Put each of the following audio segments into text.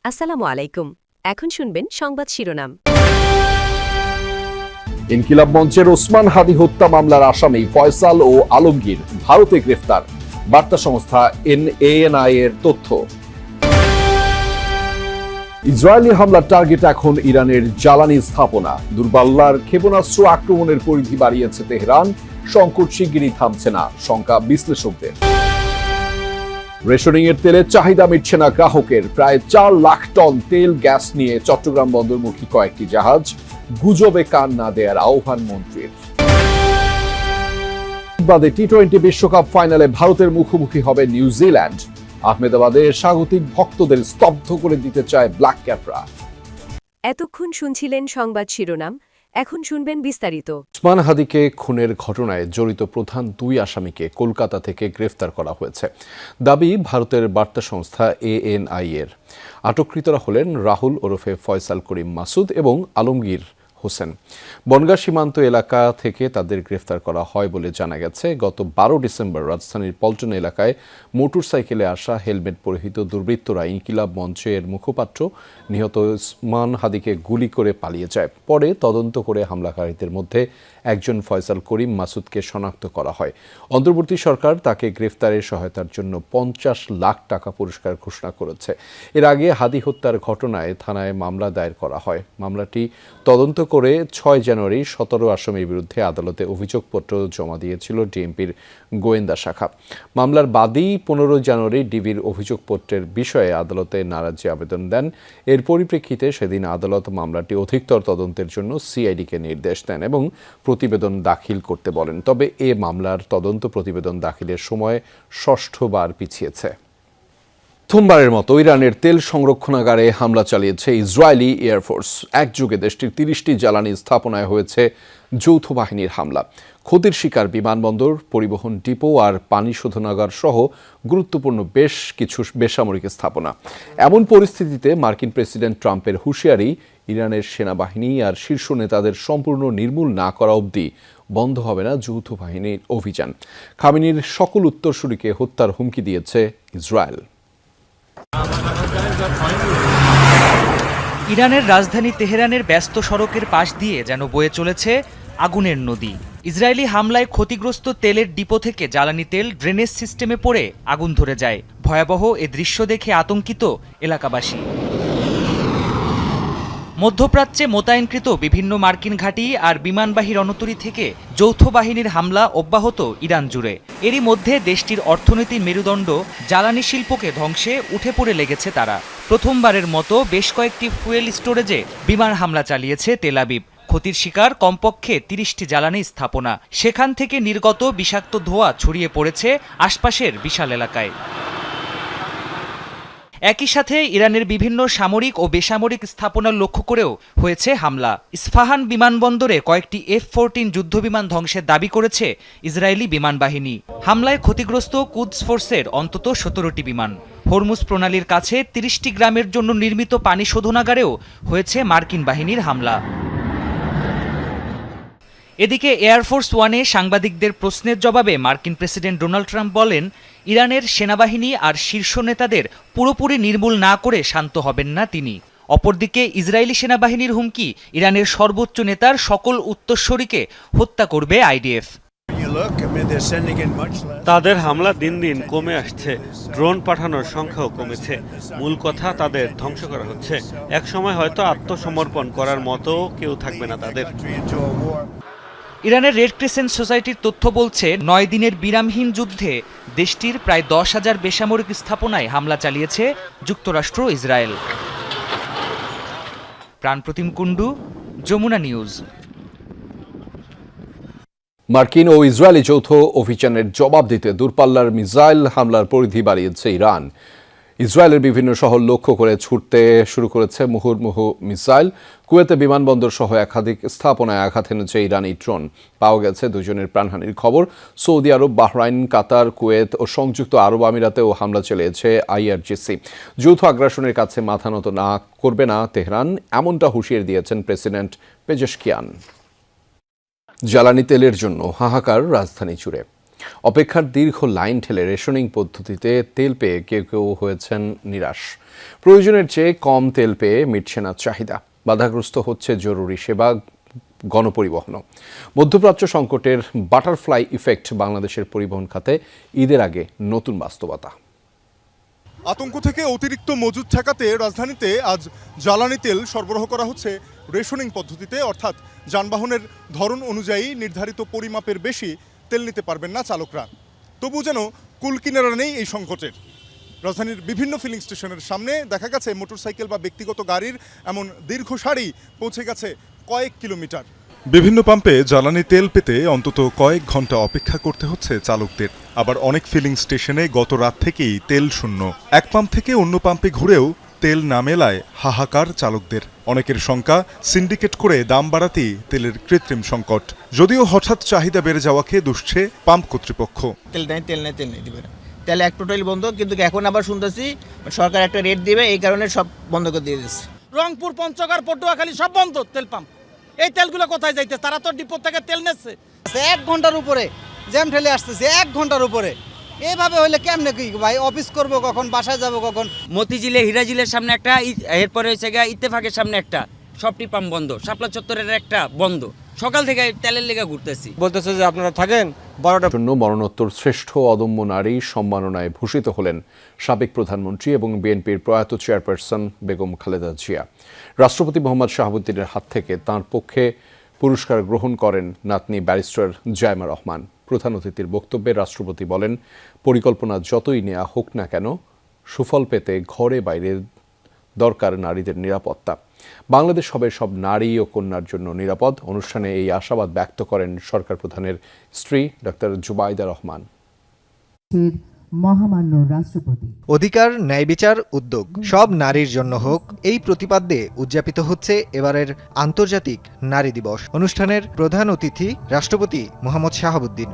আসসালামু আলাইকুম। এখন শুনবেন সংবাদ শিরোনাম। ইনকিলাব মঞ্চের ওসমান হাদি হত্যা মামলার আসামি ফয়সাল ও আলমগীর ভারতে গ্রেফতার, বার্তা সংস্থা এএনআই এর তথ্য। ইসরায়েলি হামলার টার্গেট এখন ইরানের জ্বালানি স্থাপনা। দূরপাল্লার ক্ষেপণাস্ত্র আক্রমণের পরিধি বাড়িয়েছে তেহরান, সংকট শিগগিরই থামছে না, শঙ্কা বিশ্লেষকদের। রেশনিং এর তেলের চাহিদা মিটছে না গ্রাহকের। প্রায় 4 লাখ টন তেল গ্যাস নিয়ে চট্টগ্রাম বন্দরমুখী কয়েকটি জাহাজ, গুজবে কান না দেয়ার আহ্বান মন্ত্রীর। বাদে টি-20 বিশ্বকাপ ফাইনালে ভারতের মুখোমুখি হবে নিউজিল্যান্ড। আহমেদাবাদে স্বাগতিক ভক্তদের স্তব্ধ করে দিতে চায় ব্ল্যাক ক্যাপরা। এতক্ষণ শুনছিলেন সংবাদ শিরোনাম, এখন শুনবেন বিস্তারিত। ওসমান হাদিকে খুনের ঘটনায় জড়িত প্রধান 2 আসামিকে কলকাতা থেকে গ্রেফতার করা হয়েছে, দাবি ভারতের বার্তা সংস্থা এএনআই এর। আটককৃতরা হলেন রাহুল ওরফে ফয়সাল করিম মাসুদ এবং আলমগীর হোসেন। বনগাঁ সীমান্ত এলাকা থেকে তাদের গ্রেফতার করা হয় বলে জানা গেছে। গত 12 ডিসেম্বর রাজধানীর পল্টন এলাকায় মোটরসাইকেলে আসা হেলমেট পরিহিত দুর্বৃত্তরা ইনকিলাব মঞ্চের মুখপাত্র নিহত ওসমান হাদিকে গুলি করে পালিয়ে যায়। পরে তদন্ত করে হামলাকারীদের মধ্যে একজন ফয়সাল করিম মাসুদকে শনাক্ত করা হয়। অন্তর্বর্তী সরকার তাকে গ্রেফতারে সহায়তার জন্য 50 লাখ টাকা পুরস্কার ঘোষণা করেছে। এর আগে হাদি হত্যার ঘটনায় থানায় মামলা দায়ের করা হয়। মামলাটি তদন্ত করে 6 জানুয়ারি 17 আসামির বিরুদ্ধে আদালতে অভিযোগপত্র জমা দিয়েছিল ডিএমপির গোয়েন্দা শাখা। মামলার বাদী 15 জানুয়ারি ডিবির অভিযোগপত্রের বিষয়ে আদালতে নারাজি আবেদন দেন। এর পরিপ্রেক্ষিতে সেদিন আদালত মামলাটি অধিকতর তদন্তের জন্য সিআইডিকে নির্দেশ দেন এবং প্রতিবেদন দাখিল করতে বলেন। তবে এ মামলার তদন্ত প্রতিবেদন দাখিলের সময় 6বার পিছিয়েছে। প্রথমবারের মতো ইরানের তেল সংরক্ষণাগারে হামলা চালিয়েছে ইসরায়েলি এয়ারফোর্স। একযোগে দেশটির 30টি জ্বালানি স্থাপনায় হয়েছে যৌথ বাহিনীর হামলা। ক্ষতির শিকার বিমানবন্দর, পরিবহন ডিপো আর পানি শোধনাগার সহ গুরুত্বপূর্ণ বেশ কিছু বেসামরিক স্থাপনা। এমন পরিস্থিতিতে মার্কিন প্রেসিডেন্ট ট্রাম্পের হুঁশিয়ারি, ইরানের সেনাবাহিনী আর শীর্ষ নেতাদের সম্পূর্ণ নির্মূল না করা অবধি বন্ধ হবে না যৌথ বাহিনীর অভিযান। খামেনির সকল উত্তরসূরিকে হত্যার হুমকি দিয়েছে ইসরায়েল। ইরানের রাজধানী তেহরানের ব্যস্ত সড়কের পাশ দিয়ে যেন বয়ে চলেছে আগুনের নদী। ইসরায়েলি হামলায় ক্ষতিগ্রস্ত তেলের ডিপো থেকে জ্বালানি তেল ড্রেনেজ সিস্টেমে পড়ে আগুন ধরে যায়। ভয়াবহ এ দৃশ্য দেখে আতঙ্কিত এলাকাবাসী। মধ্যপ্রাচ্যে মোতায়েনকৃত বিভিন্ন মার্কিন ঘাঁটি আর বিমানবাহী রণতরী থেকে যৌথ বাহিনীর হামলা অব্যাহত ইরান জুড়ে। এরই মধ্যে দেশটির অর্থনীতির মেরুদণ্ড জ্বালানি শিল্পকে ধ্বংসে উঠে পড়ে লেগেছে তারা। প্রথমবারের মতো বেশ কয়েকটি ফুয়েল স্টোরেজে বিমান হামলা চালিয়েছে তেল আবিব। ক্ষতির শিকার কমপক্ষে 30টি জ্বালানি স্থাপনা। সেখান থেকে নির্গত বিষাক্ত ধোঁয়া ছড়িয়ে পড়েছে আশপাশের বিশাল এলাকায়। একই সাথে ইরানের বিভিন্ন সামরিক ও বেসামরিক স্থাপনা লক্ষ্য করেও হয়েছে হামলা। ইস্পাহান বিমানবন্দরে কয়েকটি F-14 যুদ্ধবিমান ধ্বংসের দাবি করেছে ইসরায়েলি বিমান বাহিনী। হামলায় ক্ষতিগ্রস্ত কুদস ফোর্সের অন্তত 17টি বিমান। হরমুজ প্রণালীর কাছে 30টি গ্রামের জন্য নির্মিত পানি শোধনাগারেও হয়েছে মার্কিন বাহিনীর হামলা। এদিকে এয়ারফোর্স ওয়ানে সাংবাদিকদের প্রশ্নের জবাবে মার্কিন প্রেসিডেন্ট ডোনাল্ড ট্রাম্প বলেন, ইরানের সেনাবাহিনী আর শীর্ষ নেতাদের পুরোপুরি নির্মূল না করে শান্ত হবেন না তিনি। অপরদিকে ইসরায়েলি সেনাবাহিনীর হুমকি, ইরানের সর্বোচ্চ নেতার সকল উত্তরসূরিকে হত্যা করবে আইডিএফ। তাদের হামলা দিন দিন কমে আসছে, ড্রোন পাঠানোর সংখ্যাও কমেছে। মূল কথা, তাদের ধ্বংস করা হচ্ছে। এক সময় হয়তো আত্মসমর্পণ করার মতো কেউ থাকবে না তাদের। ইরানের রেড ক্রিসেন্ট সোসাইটির তথ্য বলছে, 9 দিনের বিরামহীন যুদ্ধে দেশটির প্রায় 10,000 বেসামরিক স্থাপনায় হামলা চালিয়েছে যুক্তরাষ্ট্র ইসরায়েল। প্রাণপ্রতিম কুণ্ডু, যমুনা নিউজ। মার্কিন ও ইসরায়েলি যৌথ অভিযানের জবাব দিতে দূরপাল্লার মিসাইল হামলার পরিধি বাড়িয়েছে ইরান। ইসরায়েলের বিভিন্ন শহর লক্ষ্য করে ছুটতে শুরু করেছে মুহুর্মুহু মিসাইল। কুয়েতে বিমানবন্দর সহ একাধিক স্থাপনায় আঘাত এনেছে ইরানি ড্রোন। পাওয়া গেছে 2 জনের প্রাণহানির খবর। সৌদি আরব, বাহরাইন, কাতার, কুয়েত ও সংযুক্ত আরব আমিরাতেও হামলা চালিয়েছে আইআরজিসি। যৌথ আগ্রাসনের কাছে মাথা নত না করবে না তেহরান, এমনটা হুঁশিয়ারি দিয়েছেন প্রেসিডেন্ট পেজেশকিয়ান। জ্বালানি তেলের জন্য হাহাকার রাজধানী জুড়ে। অপেক্ষার দীর্ঘ লাইন ঠেলে রেশনিং পদ্ধতিতে তেল পেয়ে কেউ কেউ হয়েছেন নিরাশ। প্রয়োজনের চেয়ে কম তেল পেয়ে মিটছে না চাহিদা, বাধাগ্রস্ত হচ্ছে জরুরি সেবা, গণপরিবহনও। মধ্যপ্রাচ্য সংকটের বাটারফ্লাই ইফেক্ট বাংলাদেশের পরিবহন খাতে ঈদের আগে নতুন বাস্তবতা। আতঙ্ক থেকে অতিরিক্ত মজুদ ঠেকাতে রাজধানীতে আজ জ্বালানি তেল সরবরাহ করা হচ্ছে রেশনিং পদ্ধতিতে, অর্থাৎ যানবাহনের ধরন অনুযায়ী নির্ধারিত পরিমাপের বেশি তেল নিতে পারবেন না চালকরা। তবু যেন কুল কিনারা নেই এই সংকটের। রাজধানীর বিভিন্ন ফিলিং স্টেশনের সামনে দেখা গেছে মোটরসাইকেল বা ব্যক্তিগত গাড়ির এমন দীর্ঘ সারি পৌঁছে গেছে কয়েক কিলোমিটার। বিভিন্ন পাম্পে জ্বালানি তেল পেতে অন্তত কয়েক ঘন্টা অপেক্ষা করতে হচ্ছে চালকদের। আবার অনেক ফিলিং স্টেশনে গত রাত থেকেই তেল শূন্য। এক পাম্প থেকে অন্য পাম্পে ঘুরেও তেল না মেলায় হাহাকার চালকদের। অনেকের শঙ্কা, সিন্ডিকেট করে দাম বাড়াতেই তেলের কৃত্রিম সংকট। যদিও হঠাৎ চাহিদা বেড়ে যাওয়াকে দুষছে পাম্প কর্তৃপক্ষ। তেল নেই দিবে না, তেল এক টোটাল বন্ধ। কিন্তু এখন আবার শুনতেছি সরকার একটা রেট দিবে, এই কারণে সব বন্ধ করে দিয়ে দিচ্ছে। রংপুর, পঞ্চগড়, পটুয়াখালী সব বন্ধ তেল পাম্প। এই তেলগুলো কোথায় যাইতে? তারা তো ডিপো থেকে তেল নিচ্ছে। 1 ঘন্টার উপরে জ্যাম ঠেলে আসতেছে, 1 ঘন্টার উপরে। এইভাবে হইলে কেমনে কি ভাই, অফিস করব কখন, বাসায় যাব কখন? মতিঝিলে হিরাজিলের সামনে একটা, এরপরে হয়েছে গা ইত্তেফাকের সামনে একটা, সবটি পাম্প বন্ধ। শাপলা চত্বরের একটা বন্ধ। সকাল থেকে তেলের লেগে ঘুরতেছি। বলতেছে যে আপনারা থাকেন 12টা জন্য মরণোত্তর শ্রেষ্ঠ অদম্য নারী সম্মাননায় ভূষিত হলেন সাবেক প্রধানমন্ত্রী এবং বিএনপির প্রয়াত চেয়ারপারসন বেগম খালেদা জিয়া। রাষ্ট্রপতি মোহাম্মদ শাহাবুদ্দিনের হাত থেকে তাঁর পক্ষে পুরস্কার গ্রহণ করেন নাতনি ব্যারিস্টার জাইমা রহমান। প্রধান অতিথির বক্তব্যে রাষ্ট্রপতি বলেন, পরিকল্পনা যতই নেওয়া হোক না কেন, সুফল পেতে ঘরে বাইরে দরকার নারীদের নিরাপত্তা। বাংলাদেশ হবে সব নারী ও কন্যার জন্য নিরাপদ। অনুষ্ঠানে এই আশাবাদ ব্যক্ত করেন সরকার প্রধানের স্ত্রী ডক্টর জুবাইদা রহমান। মহামান্য রাষ্ট্রপতি। অধিকার, ন্যায় বিচার, উদ্যোগ সব নারীর জন্য হোক, এই প্রতিপাদ্যে উদযাপিত হচ্ছে এবারের আন্তর্জাতিক নারী দিবস। অনুষ্ঠানের প্রধান অতিথি রাষ্ট্রপতি মোহাম্মদ শাহাবুদ্দিন।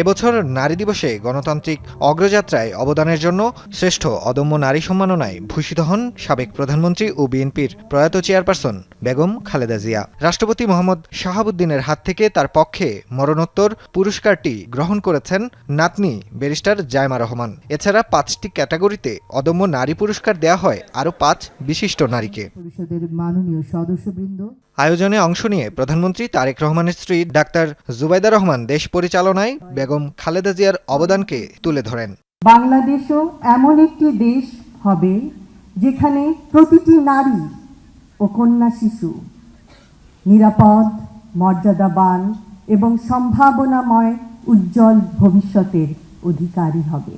এবছর নারী দিবসে গণতান্ত্রিক অগ্রযাত্রায় অবদানের জন্য শ্রেষ্ঠ অদম্য নারী সম্মাননায় ভূষিত হন সাবেক প্রধানমন্ত্রী ও বিএনপির প্রয়াত চেয়ারপারসন বেগম খালেদা জিয়া। রাষ্ট্রপতি মোহাম্মদ শাহাবুদ্দিনের হাত থেকে তার পক্ষে মরণোত্তর পুরস্কারটি গ্রহণ করেছেন নাতনি ব্যারিস্টার জাইমা রহমান। এছাড়া 5টি ক্যাটাগরিতে অদম্য নারী পুরস্কার দেয়া হয় আরও 5 বিশিষ্ট নারীকে। পরিষদের মাননীয় সদস্যবৃন্দ। আয়োজনে অংশ নিয়ে প্রধানমন্ত্রী তারেক রহমানের স্ত্রী ডাক্তার জুবাইদা রহমান দেশ পরিচালনায় বেগম খালেদা জিয়ার অবদানকে তুলে ধরেন। বাংলাদেশও এমন একটি দেশ হবে যেখানে প্রতিটি নারী ও কন্যা শিশু নিরাপদ, মর্যাদাবান এবং সম্ভাবনাময় উজ্জ্বল ভবিষ্যতের অধিকারী হবে।